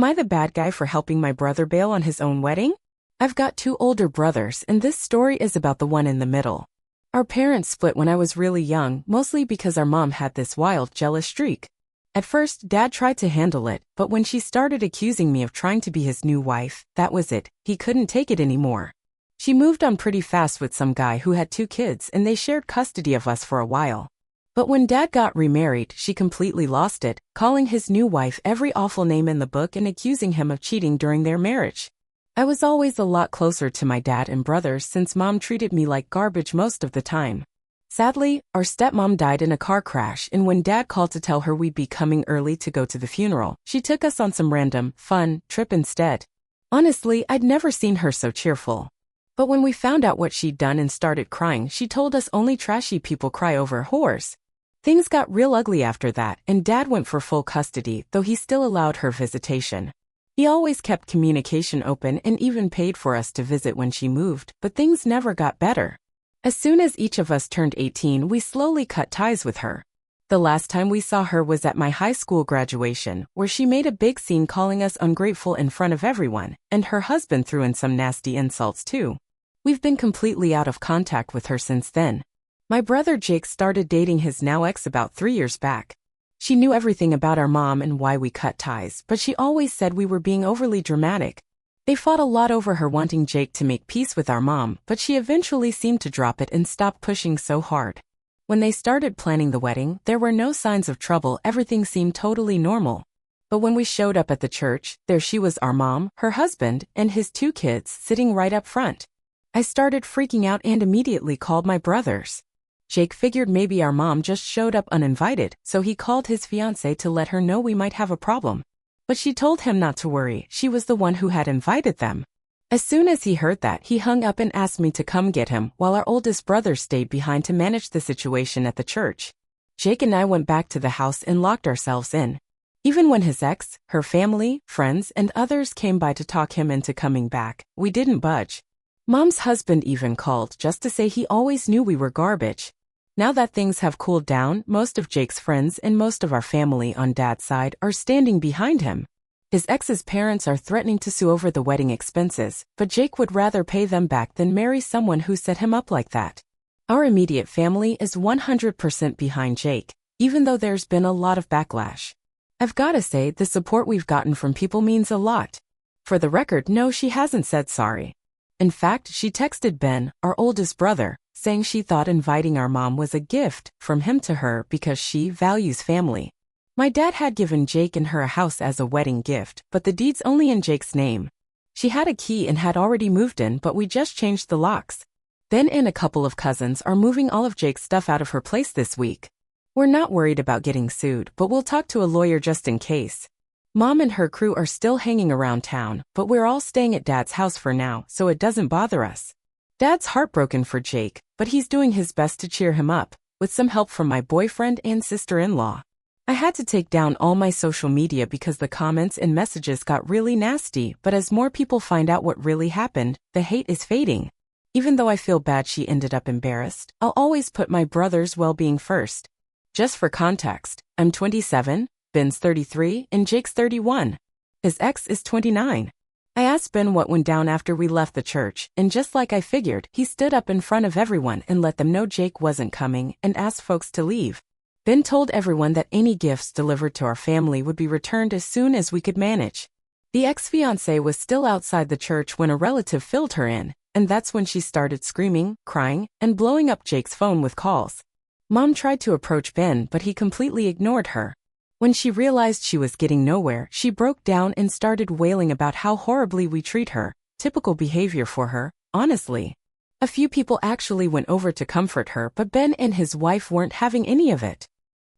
Am I the bad guy for helping my brother bail on his own wedding? I've got two older brothers, and this story is about the one in the middle. Our parents split when I was really young, mostly because our mom had this wild, jealous streak. At first, Dad tried to handle it, but when she started accusing me of trying to be his new wife, that was it. He couldn't take it anymore. She moved on pretty fast with some guy who had two kids, and they shared custody of us for a while. But when Dad got remarried, she completely lost it, calling his new wife every awful name in the book and accusing him of cheating during their marriage. I was always a lot closer to my dad and brothers since Mom treated me like garbage most of the time. Sadly, our stepmom died in a car crash, and when Dad called to tell her we'd be coming early to go to the funeral, she took us on some random, fun trip instead. Honestly, I'd never seen her so cheerful. But when we found out what she'd done and started crying, she told us only trashy people cry over whores. Things got real ugly after that, and Dad went for full custody, though he still allowed her visitation. He always kept communication open and even paid for us to visit when she moved, but things never got better. As soon as each of us turned 18, we slowly cut ties with her. The last time we saw her was at my high school graduation, where she made a big scene calling us ungrateful in front of everyone, and her husband threw in some nasty insults too. We've been completely out of contact with her since then. My brother Jake started dating his now ex about 3 years back. She knew everything about our mom and why we cut ties, but she always said we were being overly dramatic. They fought a lot over her wanting Jake to make peace with our mom, but she eventually seemed to drop it and stop pushing so hard. When they started planning the wedding, there were no signs of trouble, everything seemed totally normal. But when we showed up at the church, there she was, our mom, her husband, and his two kids sitting right up front. I started freaking out and immediately called my brothers. Jake figured maybe our mom just showed up uninvited, so he called his fiancée to let her know we might have a problem. But she told him not to worry, she was the one who had invited them. As soon as he heard that, he hung up and asked me to come get him, while our oldest brother stayed behind to manage the situation at the church. Jake and I went back to the house and locked ourselves in. Even when his ex, her family, friends, and others came by to talk him into coming back, we didn't budge. Mom's husband even called just to say he always knew we were garbage. Now that things have cooled down, most of Jake's friends and most of our family on Dad's side are standing behind him. His ex's parents are threatening to sue over the wedding expenses, but Jake would rather pay them back than marry someone who set him up like that. Our immediate family is 100% behind Jake, even though there's been a lot of backlash. I've gotta say, the support we've gotten from people means a lot. For the record, no, she hasn't said sorry. In fact, she texted Ben, our oldest brother, saying she thought inviting our mom was a gift from him to her because she values family. My dad had given Jake and her a house as a wedding gift, but the deed's only in Jake's name. She had a key and had already moved in, but we just changed the locks. Ben and a couple of cousins are moving all of Jake's stuff out of her place this week. We're not worried about getting sued, but we'll talk to a lawyer just in case. Mom and her crew are still hanging around town, but we're all staying at Dad's house for now, so it doesn't bother us. Dad's heartbroken for Jake, but he's doing his best to cheer him up, with some help from my boyfriend and sister-in-law. I had to take down all my social media because the comments and messages got really nasty, but as more people find out what really happened, the hate is fading. Even though I feel bad she ended up embarrassed, I'll always put my brother's well-being first. Just for context, I'm 27, Ben's 33, and Jake's 31. His ex is 29. I asked Ben what went down after we left the church, and just like I figured, he stood up in front of everyone and let them know Jake wasn't coming and asked folks to leave. Ben told everyone that any gifts delivered to our family would be returned as soon as we could manage. The ex-fiancée was still outside the church when a relative filled her in, and that's when she started screaming, crying, and blowing up Jake's phone with calls. Mom tried to approach Ben, but he completely ignored her. When she realized she was getting nowhere, she broke down and started wailing about how horribly we treat her, typical behavior for her, honestly. A few people actually went over to comfort her, but Ben and his wife weren't having any of it.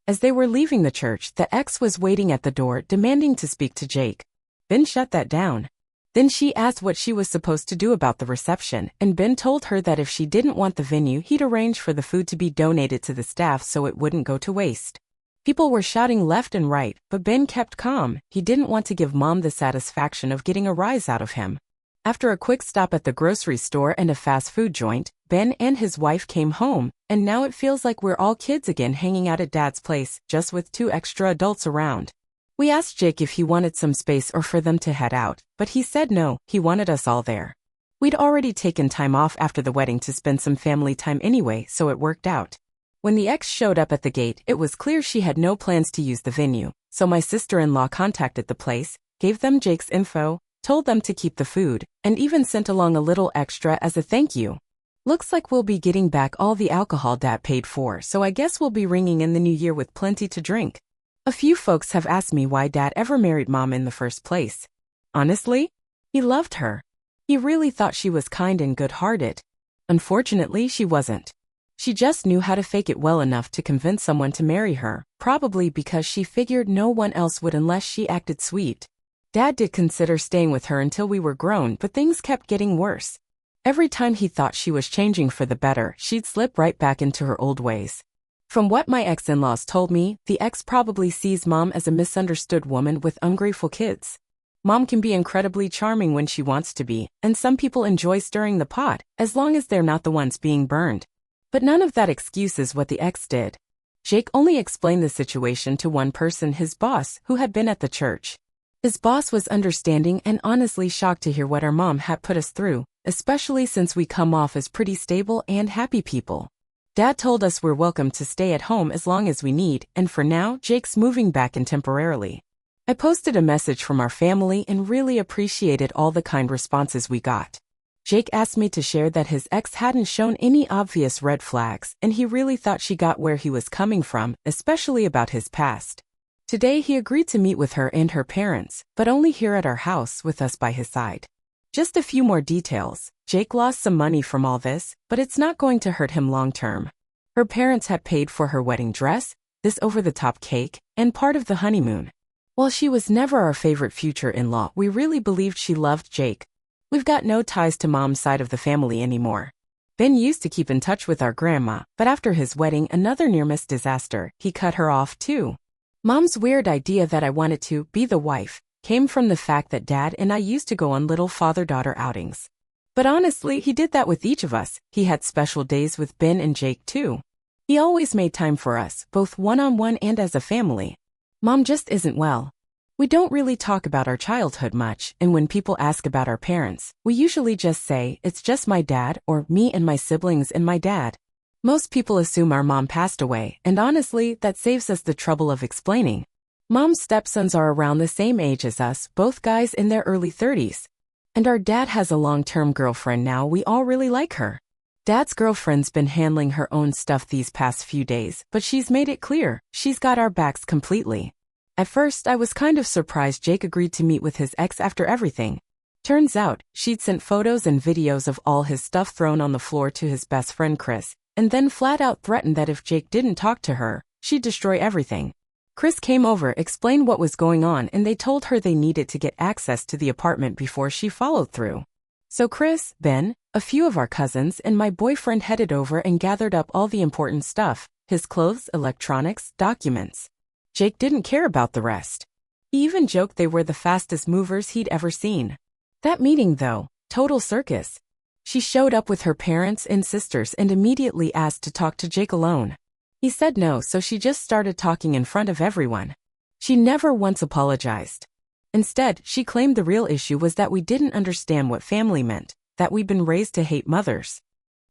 As they were leaving the church, the ex was waiting at the door demanding to speak to Jake. Ben shut that down. Then she asked what she was supposed to do about the reception, and Ben told her that if she didn't want the venue, he'd arrange for the food to be donated to the staff so it wouldn't go to waste. People were shouting left and right, but Ben kept calm. He didn't want to give Mom the satisfaction of getting a rise out of him. After a quick stop at the grocery store and a fast food joint, Ben and his wife came home, and now it feels like we're all kids again hanging out at Dad's place, just with 2 extra adults around. We asked Jake if he wanted some space or for them to head out, but he said no, he wanted us all there. We'd already taken time off after the wedding to spend some family time anyway, so it worked out. When the ex showed up at the gate, it was clear she had no plans to use the venue, so my sister-in-law contacted the place, gave them Jake's info, told them to keep the food, and even sent along a little extra as a thank you. Looks like we'll be getting back all the alcohol Dad paid for, so I guess we'll be ringing in the new year with plenty to drink. A few folks have asked me why Dad ever married Mom in the first place. Honestly, he loved her. He really thought she was kind and good-hearted. Unfortunately, she wasn't. She just knew how to fake it well enough to convince someone to marry her, probably because she figured no one else would unless she acted sweet. Dad did consider staying with her until we were grown, but things kept getting worse. Every time he thought she was changing for the better, she'd slip right back into her old ways. From what my ex-in-laws told me, the ex probably sees Mom as a misunderstood woman with ungrateful kids. Mom can be incredibly charming when she wants to be, and some people enjoy stirring the pot, as long as they're not the ones being burned. But none of that excuses what the ex did. Jake only explained the situation to one person, his boss, who had been at the church. His boss was understanding and honestly shocked to hear what our mom had put us through, especially since we come off as pretty stable and happy people. Dad told us we're welcome to stay at home as long as we need, and for now, Jake's moving back in temporarily. I posted a message from our family and really appreciated all the kind responses we got. Jake asked me to share that his ex hadn't shown any obvious red flags, and he really thought she got where he was coming from, especially about his past. Today he agreed to meet with her and her parents, but only here at our house with us by his side. Just a few more details. Jake lost some money from all this, but it's not going to hurt him long term. Her parents had paid for her wedding dress, this over-the-top cake, and part of the honeymoon. While she was never our favorite future-in-law, we really believed she loved Jake. We've got no ties to Mom's side of the family anymore. Ben used to keep in touch with our grandma, but after his wedding, another near-miss disaster, he cut her off too. Mom's weird idea that I wanted to be the wife came from the fact that Dad and I used to go on little father-daughter outings. But honestly, he did that with each of us. He had special days with Ben and Jake too. He always made time for us, both one-on-one and as a family. Mom just isn't well. We don't really talk about our childhood much, and when people ask about our parents, we usually just say, it's just my dad, or me and my siblings and my dad. Most people assume our mom passed away, and honestly, that saves us the trouble of explaining. Mom's stepsons are around the same age as us, both guys in their early 30s. And our dad has a long-term girlfriend now. We all really like her. Dad's girlfriend's been handling her own stuff these past few days, but she's made it clear, she's got our backs completely. At first, I was kind of surprised Jake agreed to meet with his ex after everything. Turns out, she'd sent photos and videos of all his stuff thrown on the floor to his best friend Chris, and then flat out threatened that if Jake didn't talk to her, she'd destroy everything. Chris came over, explained what was going on, and they told her they needed to get access to the apartment before she followed through. So Chris, Ben, a few of our cousins, and my boyfriend headed over and gathered up all the important stuff, his clothes, electronics, documents. Jake didn't care about the rest. He even joked they were the fastest movers he'd ever seen. That meeting, though, total circus. She showed up with her parents and sisters and immediately asked to talk to Jake alone. He said no, so she just started talking in front of everyone. She never once apologized. Instead, she claimed the real issue was that we didn't understand what family meant, that we'd been raised to hate mothers.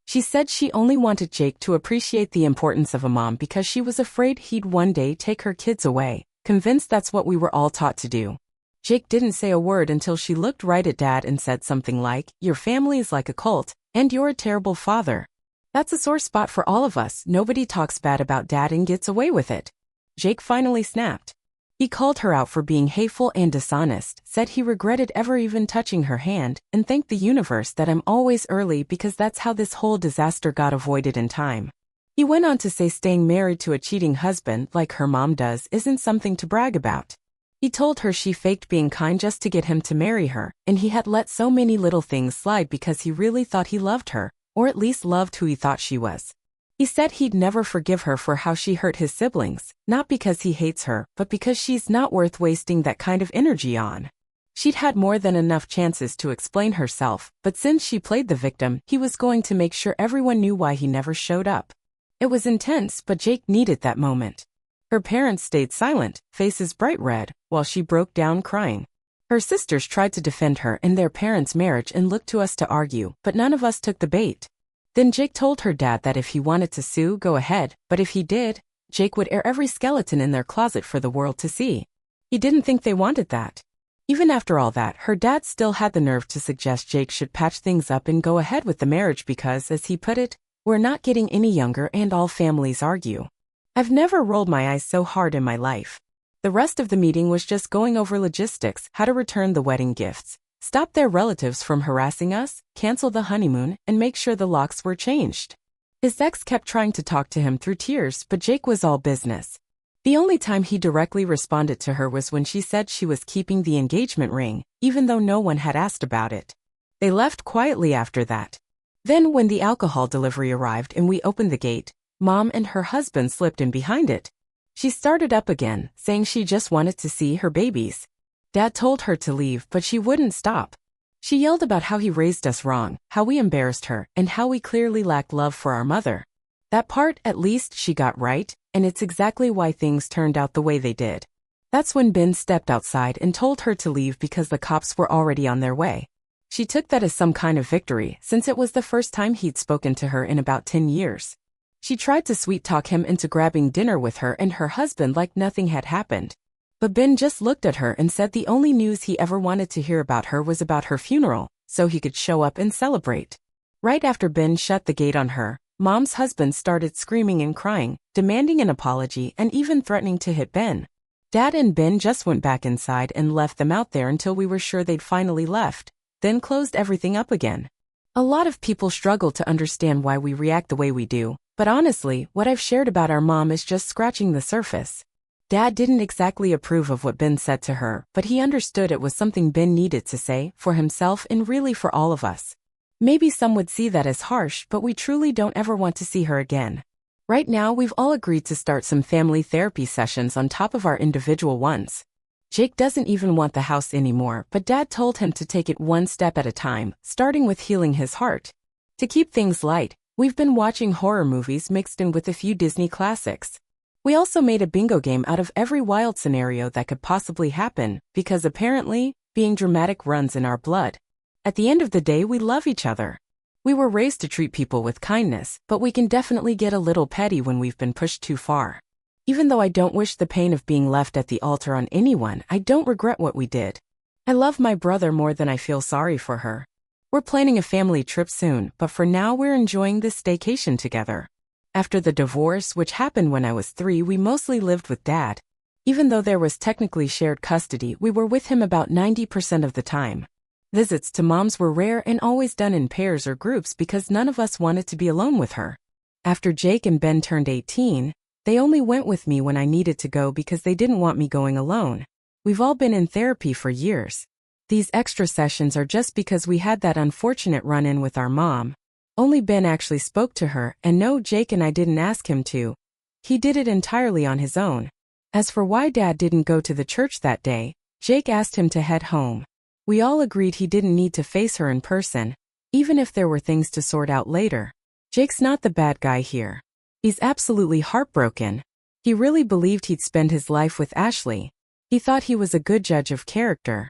She said she only wanted Jake to appreciate the importance of a mom because she was afraid he'd one day take her kids away, convinced that's what we were all taught to do. Jake didn't say a word until she looked right at Dad and said something like, "Your family is like a cult, and you're a terrible father." That's a sore spot for all of us. Nobody talks bad about Dad and gets away with it. Jake finally snapped. He called her out for being hateful and dishonest, said he regretted ever even touching her hand, and thanked the universe that I'm always early because that's how this whole disaster got avoided in time. He went on to say staying married to a cheating husband like her mom does isn't something to brag about. He told her she faked being kind just to get him to marry her, and he had let so many little things slide because he really thought he loved her, or at least loved who he thought she was. He said he'd never forgive her for how she hurt his siblings, not because he hates her, but because she's not worth wasting that kind of energy on. She'd had more than enough chances to explain herself, but since she played the victim, he was going to make sure everyone knew why he never showed up. It was intense, but Jake needed that moment. Her parents stayed silent, faces bright red, while she broke down crying. Her sisters tried to defend her and their parents' marriage and looked to us to argue, but none of us took the bait. Then Jake told her dad that if he wanted to sue, go ahead, but if he did, Jake would air every skeleton in their closet for the world to see. He didn't think they wanted that. Even after all that, her dad still had the nerve to suggest Jake should patch things up and go ahead with the marriage because, as he put it, we're not getting any younger and all families argue. I've never rolled my eyes so hard in my life. The rest of the meeting was just going over logistics, how to return the wedding gifts, stop their relatives from harassing us, cancel the honeymoon, and make sure the locks were changed. His ex kept trying to talk to him through tears, but Jake was all business. The only time he directly responded to her was when she said she was keeping the engagement ring, even though no one had asked about it. They left quietly after that. Then when the alcohol delivery arrived and we opened the gate, Mom and her husband slipped in behind it. She started up again, saying she just wanted to see her babies. Dad told her to leave, but she wouldn't stop. She yelled about how he raised us wrong, how we embarrassed her, and how we clearly lacked love for our mother. That part, at least, she got right, and it's exactly why things turned out the way they did. That's when Ben stepped outside and told her to leave because the cops were already on their way. She took that as some kind of victory, since it was the first time he'd spoken to her in about 10 years. She tried to sweet-talk him into grabbing dinner with her and her husband like nothing had happened. But Ben just looked at her and said the only news he ever wanted to hear about her was about her funeral, so he could show up and celebrate. Right after Ben shut the gate on her, Mom's husband started screaming and crying, demanding an apology and even threatening to hit Ben. Dad and Ben just went back inside and left them out there until we were sure they'd finally left, then closed everything up again. A lot of people struggle to understand why we react the way we do, but honestly, what I've shared about our mom is just scratching the surface. Dad didn't exactly approve of what Ben said to her, but he understood it was something Ben needed to say, for himself and really for all of us. Maybe some would see that as harsh, but we truly don't ever want to see her again. Right now, we've all agreed to start some family therapy sessions on top of our individual ones. Jake doesn't even want the house anymore, but Dad told him to take it one step at a time, starting with healing his heart. To keep things light, we've been watching horror movies mixed in with a few Disney classics. We also made a bingo game out of every wild scenario that could possibly happen, because apparently, being dramatic runs in our blood. At the end of the day, we love each other. We were raised to treat people with kindness, but we can definitely get a little petty when we've been pushed too far. Even though I don't wish the pain of being left at the altar on anyone, I don't regret what we did. I love my brother more than I feel sorry for her. We're planning a family trip soon, but for now we're enjoying this staycation together. After the divorce, which happened when I was 3, we mostly lived with Dad. Even though there was technically shared custody, we were with him about 90% of the time. Visits to Mom's were rare and always done in pairs or groups because none of us wanted to be alone with her. After Jake and Ben turned 18, they only went with me when I needed to go because they didn't want me going alone. We've all been in therapy for years. These extra sessions are just because we had that unfortunate run-in with our mom. Only Ben actually spoke to her, and no, Jake and I didn't ask him to. He did it entirely on his own. As for why Dad didn't go to the church that day, Jake asked him to head home. We all agreed he didn't need to face her in person, even if there were things to sort out later. Jake's not the bad guy here. He's absolutely heartbroken. He really believed he'd spend his life with Ashley. He thought he was a good judge of character.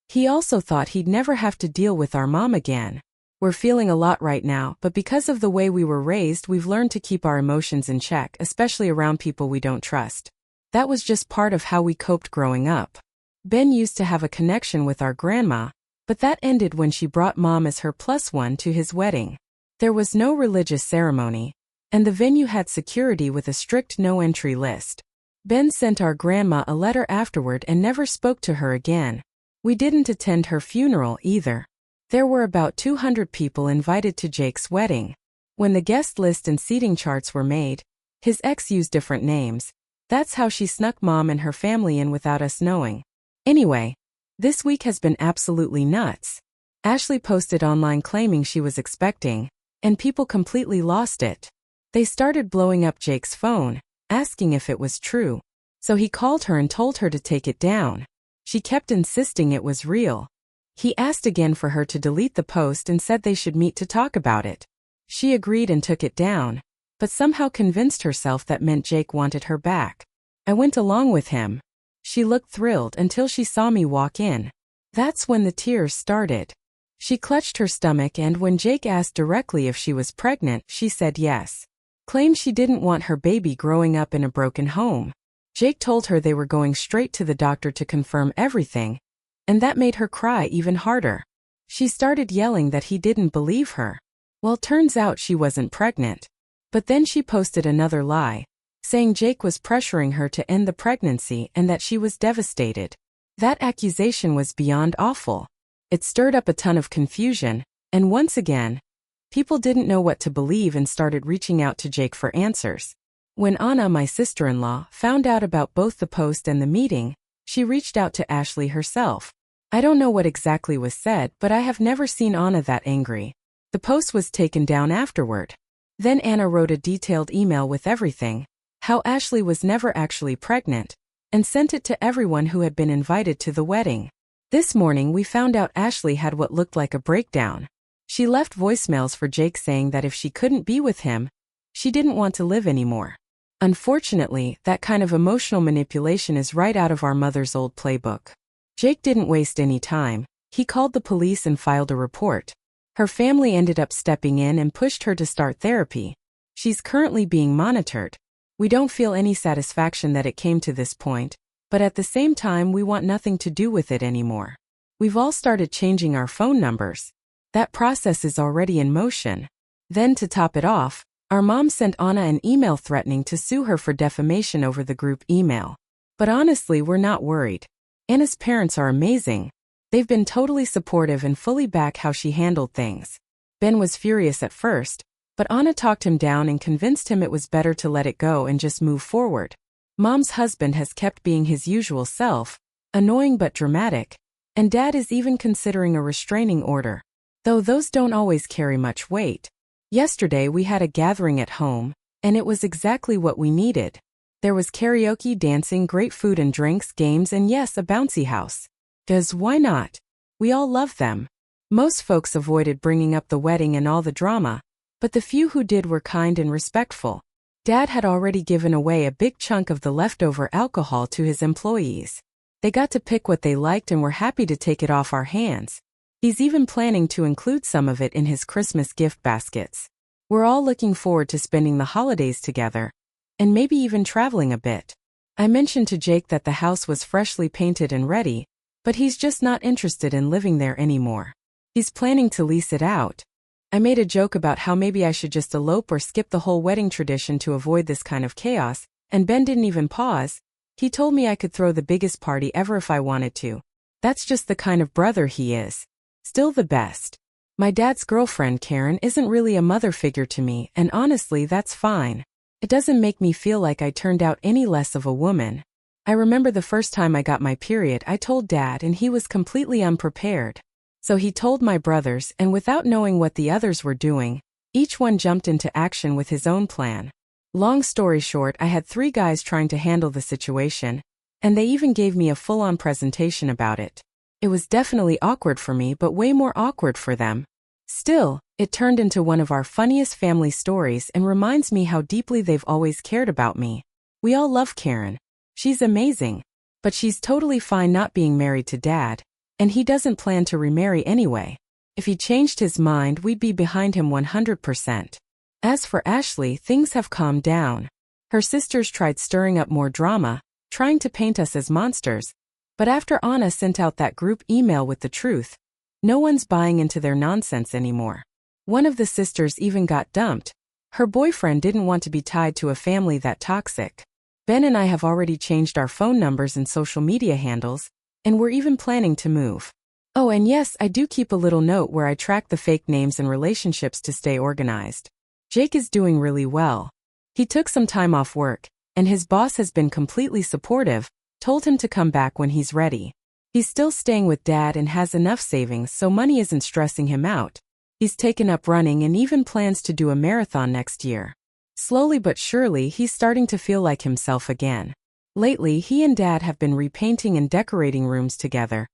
He also thought he'd never have to deal with our mom again. We're feeling a lot right now, but because of the way we were raised, we've learned to keep our emotions in check, especially around people we don't trust. That was just part of how we coped growing up. Ben used to have a connection with our grandma, but that ended when she brought Mom as her +1 to his wedding. There was no religious ceremony, and the venue had security with a strict no-entry list. Ben sent our grandma a letter afterward and never spoke to her again. We didn't attend her funeral either. There were about 200 people invited to Jake's wedding. When the guest list and seating charts were made, his ex used different names. That's how she snuck Mom and her family in without us knowing. Anyway, this week has been absolutely nuts. Ashley posted online claiming she was expecting, and people completely lost it. They started blowing up Jake's phone, asking if it was true. So he called her and told her to take it down. She kept insisting it was real. He asked again for her to delete the post and said they should meet to talk about it. She agreed and took it down, but somehow convinced herself that meant Jake wanted her back. I went along with him. She looked thrilled until she saw me walk in. That's when the tears started. She clutched her stomach, and when Jake asked directly if she was pregnant, she said yes. Claimed she didn't want her baby growing up in a broken home. Jake told her they were going straight to the doctor to confirm everything, and that made her cry even harder. She started yelling that he didn't believe her. Well, turns out she wasn't pregnant. But then she posted another lie, saying Jake was pressuring her to end the pregnancy and that she was devastated. That accusation was beyond awful. It stirred up a ton of confusion, and once again, people didn't know what to believe and started reaching out to Jake for answers. When Anna, my sister-in-law, found out about both the post and the meeting, she reached out to Ashley herself. I don't know what exactly was said, but I have never seen Anna that angry. The post was taken down afterward. Then Anna wrote a detailed email with everything, how Ashley was never actually pregnant, and sent it to everyone who had been invited to the wedding. This morning we found out Ashley had what looked like a breakdown. She left voicemails for Jake saying that if she couldn't be with him, she didn't want to live anymore. Unfortunately, that kind of emotional manipulation is right out of our mother's old playbook. Jake didn't waste any time. He called the police and filed a report. Her family ended up stepping in and pushed her to start therapy. She's currently being monitored. We don't feel any satisfaction that it came to this point, but at the same time we want nothing to do with it anymore. We've all started changing our phone numbers. That process is already in motion. Then to top it off, our mom sent Anna an email threatening to sue her for defamation over the group email. But honestly, we're not worried. Anna's parents are amazing. They've been totally supportive and fully back how she handled things. Ben was furious at first, but Anna talked him down and convinced him it was better to let it go and just move forward. Mom's husband has kept being his usual self, annoying but dramatic, and Dad is even considering a restraining order, though those don't always carry much weight. Yesterday we had a gathering at home, and it was exactly what we needed. There was karaoke, dancing, great food and drinks, games, and yes, a bouncy house. 'Cause why not? We all love them. Most folks avoided bringing up the wedding and all the drama, but the few who did were kind and respectful. Dad had already given away a big chunk of the leftover alcohol to his employees. They got to pick what they liked and were happy to take it off our hands. He's even planning to include some of it in his Christmas gift baskets. We're all looking forward to spending the holidays together, and maybe even traveling a bit. I mentioned to Jake that the house was freshly painted and ready, but he's just not interested in living there anymore. He's planning to lease it out. I made a joke about how maybe I should just elope or skip the whole wedding tradition to avoid this kind of chaos, and Ben didn't even pause. He told me I could throw the biggest party ever if I wanted to. That's just the kind of brother he is. Still the best. My dad's girlfriend, Karen, isn't really a mother figure to me, and honestly, that's fine. It doesn't make me feel like I turned out any less of a woman. I remember the first time I got my period, I told Dad, and he was completely unprepared. So he told my brothers, and without knowing what the others were doing, each one jumped into action with his own plan. Long story short, I had 3 guys trying to handle the situation, and they even gave me a full-on presentation about it. It was definitely awkward for me, but way more awkward for them. Still, it turned into one of our funniest family stories and reminds me how deeply they've always cared about me. We all love Karen. She's amazing. But she's totally fine not being married to Dad, and he doesn't plan to remarry anyway. If he changed his mind, we'd be behind him 100%. As for Ashley, things have calmed down. Her sisters tried stirring up more drama, trying to paint us as monsters, but after Anna sent out that group email with the truth, no one's buying into their nonsense anymore. One of the sisters even got dumped. Her boyfriend didn't want to be tied to a family that toxic. Ben and I have already changed our phone numbers and social media handles, and we're even planning to move. Oh, and yes, I do keep a little note where I track the fake names and relationships to stay organized. Jake is doing really well. He took some time off work, and his boss has been completely supportive, told him to come back when he's ready. He's still staying with Dad and has enough savings so money isn't stressing him out. He's taken up running and even plans to do a marathon next year. Slowly but surely, he's starting to feel like himself again. Lately, he and Dad have been repainting and decorating rooms together,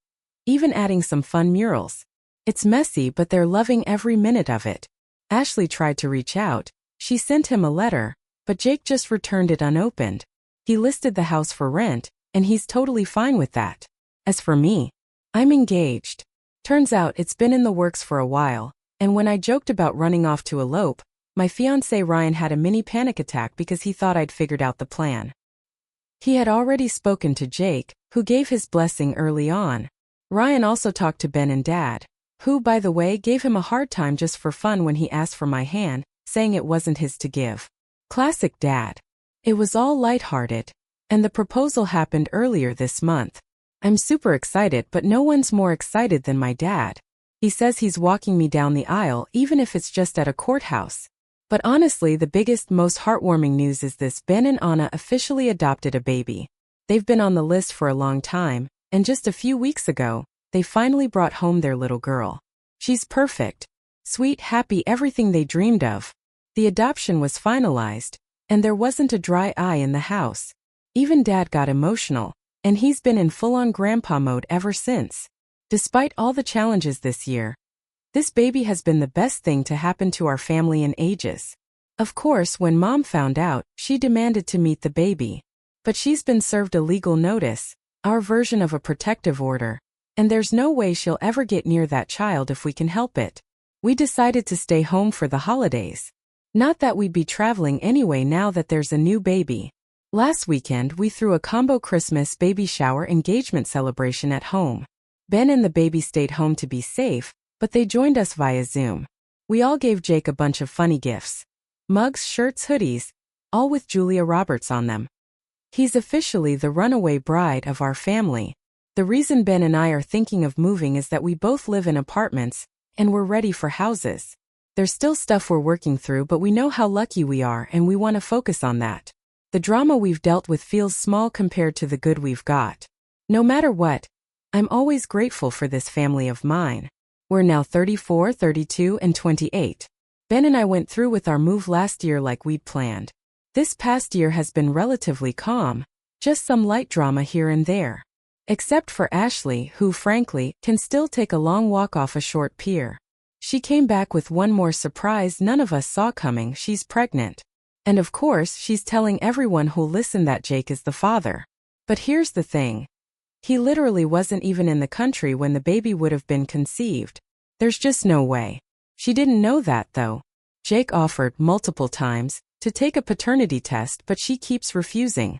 even adding some fun murals. It's messy, but they're loving every minute of it. Ashley tried to reach out. She sent him a letter, but Jake just returned it unopened. He listed the house for rent, and he's totally fine with that. As for me, I'm engaged. Turns out it's been in the works for a while, and when I joked about running off to elope, my fiancé Ryan had a mini panic attack because he thought I'd figured out the plan. He had already spoken to Jake, who gave his blessing early on. Ryan also talked to Ben and Dad, who, by the way, gave him a hard time just for fun when he asked for my hand, saying it wasn't his to give. Classic Dad. It was all lighthearted, and the proposal happened earlier this month. I'm super excited, but no one's more excited than my dad. He says he's walking me down the aisle even if it's just at a courthouse. But honestly, the biggest, most heartwarming news is this: Ben and Anna officially adopted a baby. They've been on the list for a long time, and just a few weeks ago, they finally brought home their little girl. She's perfect, sweet, happy, everything they dreamed of. The adoption was finalized, and there wasn't a dry eye in the house. Even Dad got emotional, and he's been in full-on grandpa mode ever since. Despite all the challenges this year, this baby has been the best thing to happen to our family in ages. Of course, when Mom found out, she demanded to meet the baby. But she's been served a legal notice, our version of a protective order, and there's no way she'll ever get near that child if we can help it. We decided to stay home for the holidays. Not that we'd be traveling anyway now that there's a new baby. Last weekend we threw a combo Christmas baby shower engagement celebration at home. Ben and the baby stayed home to be safe, but they joined us via Zoom. We all gave Jake a bunch of funny gifts. Mugs, shirts, hoodies, all with Julia Roberts on them. He's officially the runaway bride of our family. The reason Ben and I are thinking of moving is that we both live in apartments, and we're ready for houses. There's still stuff we're working through, but we know how lucky we are and we want to focus on that. The drama we've dealt with feels small compared to the good we've got. No matter what, I'm always grateful for this family of mine. We're now 34, 32, and 28. Ben and I went through with our move last year like we'd planned. This past year has been relatively calm, just some light drama here and there. Except for Ashley, who, frankly, can still take a long walk off a short pier. She came back with one more surprise none of us saw coming: she's pregnant. And of course, she's telling everyone who'll listen that Jake is the father. But here's the thing. He literally wasn't even in the country when the baby would have been conceived. There's just no way. She didn't know that, though. Jake offered, multiple times, to take a paternity test, but she keeps refusing.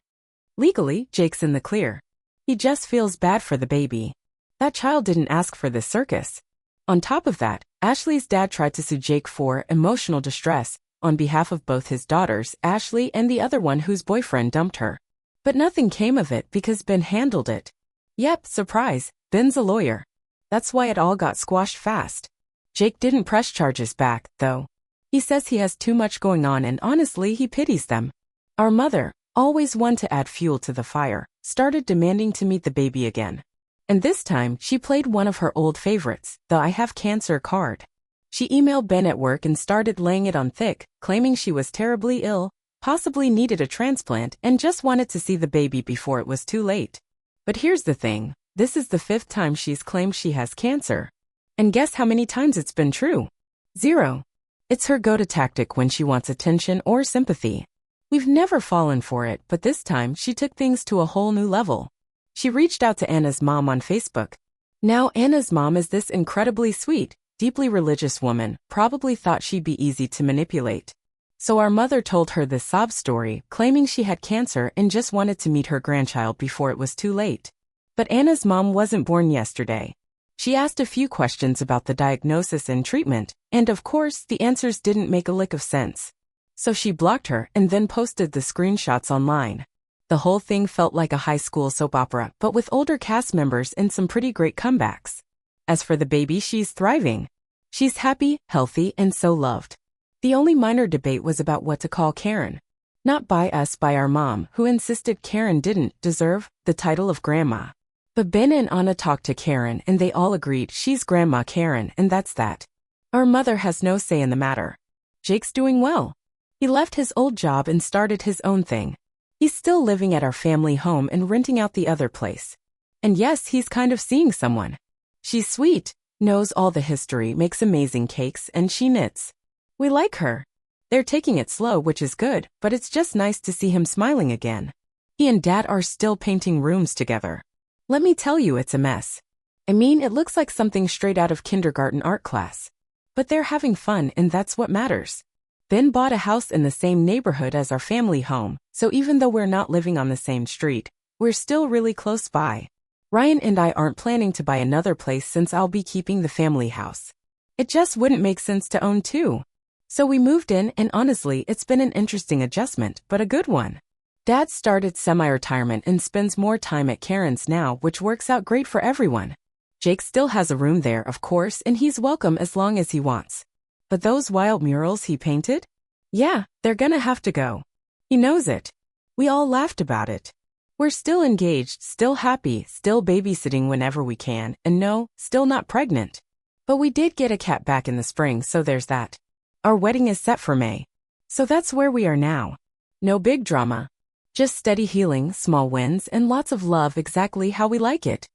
Legally, Jake's in the clear. He just feels bad for the baby. That child didn't ask for this circus. On top of that, Ashley's dad tried to sue Jake for emotional distress on behalf of both his daughters, Ashley and the other one whose boyfriend dumped her. But nothing came of it because Ben handled it. Yep, surprise, Ben's a lawyer. That's why it all got squashed fast. Jake didn't press charges back, though. He says he has too much going on, and honestly, he pities them. Our mother, always one to add fuel to the fire, started demanding to meet the baby again. And this time, she played one of her old favorites, the "I have cancer" card. She emailed Ben at work and started laying it on thick, claiming she was terribly ill, possibly needed a transplant, and just wanted to see the baby before it was too late. But here's the thing, this is the 5th time she's claimed she has cancer. And guess how many times it's been true? 0. It's her go-to tactic when she wants attention or sympathy. We've never fallen for it, but this time she took things to a whole new level. She reached out to Anna's mom on Facebook. Now Anna's mom is this incredibly sweet, deeply religious woman, probably thought she'd be easy to manipulate. So our mother told her this sob story, claiming she had cancer and just wanted to meet her grandchild before it was too late. But Anna's mom wasn't born yesterday. She asked a few questions about the diagnosis and treatment, and of course, the answers didn't make a lick of sense. So she blocked her and then posted the screenshots online. The whole thing felt like a high school soap opera, but with older cast members and some pretty great comebacks. As for the baby, she's thriving. She's happy, healthy, and so loved. The only minor debate was about what to call Karen. Not by us, by our mom, who insisted Karen didn't deserve the title of grandma. But Ben and Anna talked to Karen and they all agreed she's Grandma Karen, and that's that. Our mother has no say in the matter. Jake's doing well. He left his old job and started his own thing. He's still living at our family home and renting out the other place. And yes, he's kind of seeing someone. She's sweet, knows all the history, makes amazing cakes, and she knits. We like her. They're taking it slow, which is good, but it's just nice to see him smiling again. He and Dad are still painting rooms together. Let me tell you, it's a mess. I mean, it looks like something straight out of kindergarten art class. But they're having fun, and that's what matters. Ben bought a house in the same neighborhood as our family home, so even though we're not living on the same street, we're still really close by. Ryan and I aren't planning to buy another place since I'll be keeping the family house. It just wouldn't make sense to own two. So we moved in, and honestly, it's been an interesting adjustment, but a good one. Dad started semi-retirement and spends more time at Karen's now, which works out great for everyone. Jake still has a room there, of course, and he's welcome as long as he wants. But those wild murals he painted? Yeah, they're gonna have to go. He knows it. We all laughed about it. We're still engaged, still happy, still babysitting whenever we can, and no, still not pregnant. But we did get a cat back in the spring, so there's that. Our wedding is set for May. So that's where we are now. No big drama. Just steady healing, small wins, and lots of love, exactly how we like it.